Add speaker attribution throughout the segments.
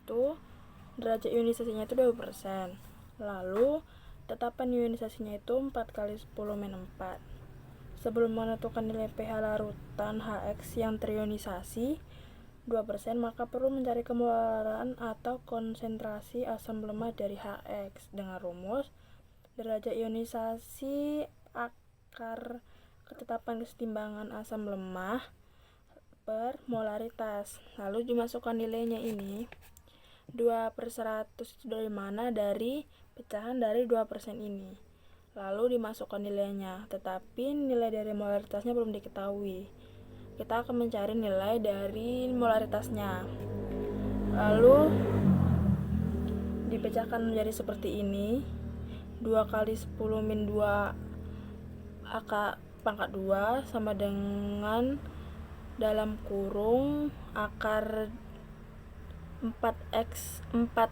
Speaker 1: itu derajat ionisasinya itu 20%. Lalu tetapan ionisasinya itu 4 kali 10 min 4. Sebelum menentukan nilai pH larutan HX yang terionisasi 2%, maka perlu mencari kemolaran atau konsentrasi asam lemah dari HX dengan rumus derajat ionisasi akar ketetapan kesetimbangan asam lemah per molaritas. Lalu dimasukkan nilainya ini 2/100 itu dari mana? Dari pecahan dari 2% ini. Lalu dimasukkan nilainya, tetapi nilai dari molaritasnya belum diketahui. Kita akan mencari nilai dari molaritasnya. Lalu dipecahkan menjadi seperti ini. 2 kali 10 min 2 pangkat 2 sama dengan dalam kurung akar 4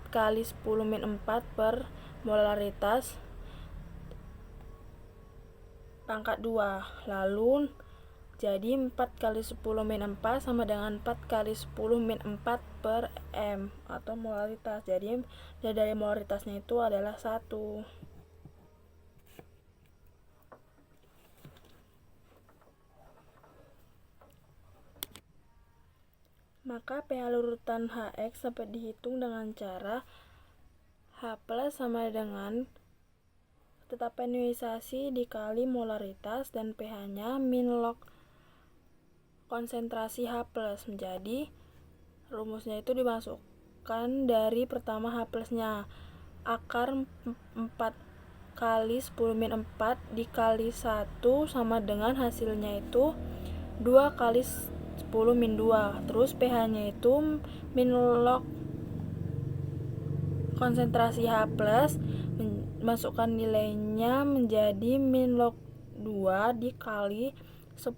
Speaker 1: kali 10 min 4 per molaritas pangkat 2. Lalu jadi 4 kali 10 min 4 sama dengan 4 kali 10 min 4 per M atau molaritas. Jadi dari molaritasnya itu adalah 1. Maka pH larutan HX dapat dihitung dengan cara H+ sama dengan tetapan ionisasi dikali molaritas dan pH-nya min log konsentrasi H+. Menjadi rumusnya itu dimasukkan dari pertama H+-nya. Akar 4 kali 10 min 4 dikali 1 sama dengan hasilnya itu 2 kali 10 min 2. Terus pH-nya itu min log konsentrasi H+, masukkan nilainya menjadi min log 2 dikali 10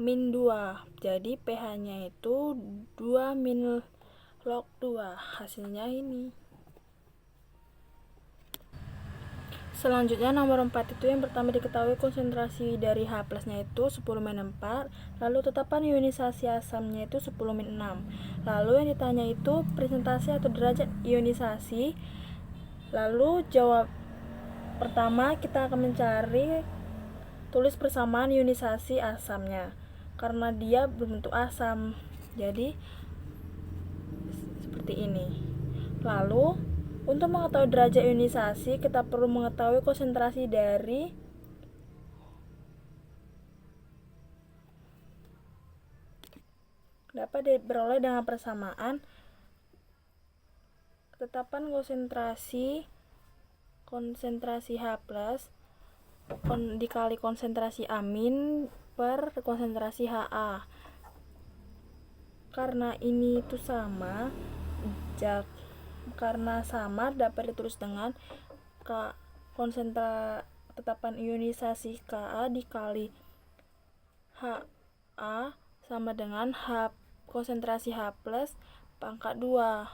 Speaker 1: min 2. Jadi pH-nya itu 2 min log 2. Hasilnya ini. Selanjutnya nomor 4 itu yang pertama diketahui konsentrasi dari H+-nya itu 10 min 4, lalu tetapan ionisasi asamnya itu 10 min 6. Lalu yang ditanya itu presentasi atau derajat ionisasi. Lalu jawab pertama kita akan mencari tulis persamaan ionisasi asamnya. Karena dia berbentuk asam. Jadi seperti ini. Lalu untuk mengetahui derajat ionisasi, kita perlu mengetahui konsentrasi dari dapat diperoleh dengan persamaan ketetapan konsentrasi H+ dikali konsentrasi amin per konsentrasi Ha. Karena ini itu sama, karena sama dapat ditulis dengan tetapan ionisasi Ka dikali Ha sama dengan konsentrasi H+ pangkat 2.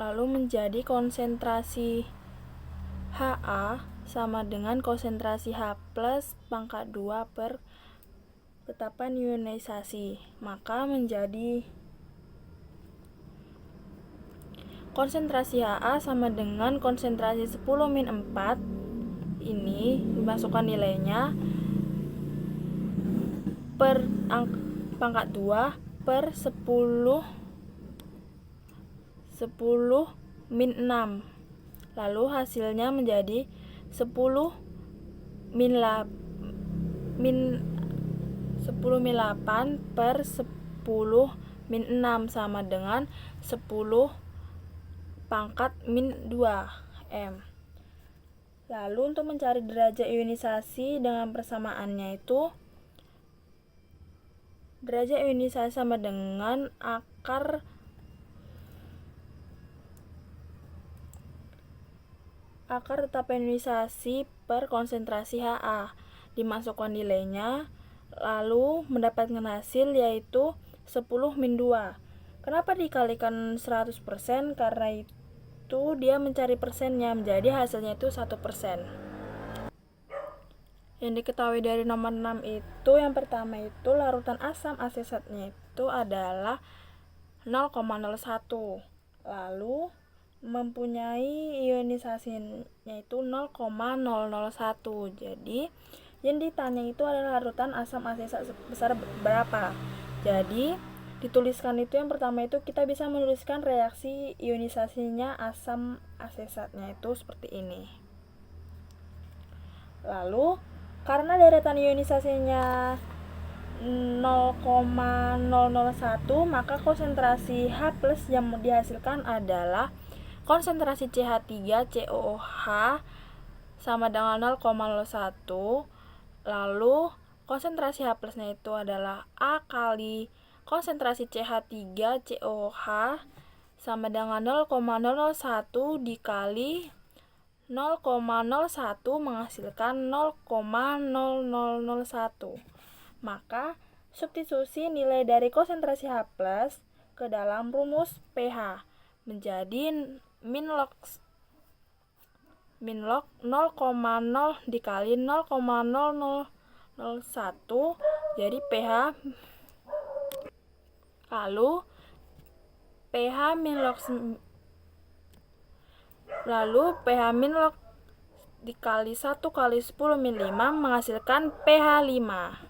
Speaker 1: Lalu menjadi konsentrasi Ha sama dengan konsentrasi H+ pangkat 2 per tetapan ionisasi. Maka menjadi konsentrasi Ha sama dengan konsentrasi 10 min 4. Ini dimasukkan nilainya per pangkat 2 per 10 min 6. Lalu hasilnya menjadi 10 min 8 per 10 min 6 sama dengan 10 pangkat min 2 M. Lalu untuk mencari derajat ionisasi dengan persamaannya itu derajat ionisasi sama dengan akar tetapan ionisasi per konsentrasi Ha. Dimasukkan nilainya lalu mendapatkan hasil yaitu 10 min 2. Kenapa dikalikan 100%? Karena itu dia mencari persennya, menjadi hasilnya itu 1%. Yang diketahui dari nomor 6 itu yang pertama itu larutan asam asetatnya itu adalah 0,01. Lalu mempunyai ionisasinya itu 0,001. Jadi yang ditanya itu adalah larutan asam asesat sebesar berapa. Jadi dituliskan itu yang pertama itu kita bisa menuliskan reaksi ionisasinya asam asesatnya itu seperti ini. Lalu karena deretan ionisasinya 0,001, maka konsentrasi H+ yang dihasilkan adalah konsentrasi CH3COOH sama dengan 0,01. Lalu konsentrasi H+-nya itu adalah A kali konsentrasi CH3COOH sama dengan 0,001 dikali 0,01 menghasilkan 0,0001. Maka substitusi nilai dari konsentrasi H+ ke dalam rumus pH menjadi min log 0,0 dikali 0,0001 jadi pH. Lalu pH min log dikali 1 kali 10 min 5 menghasilkan pH 5.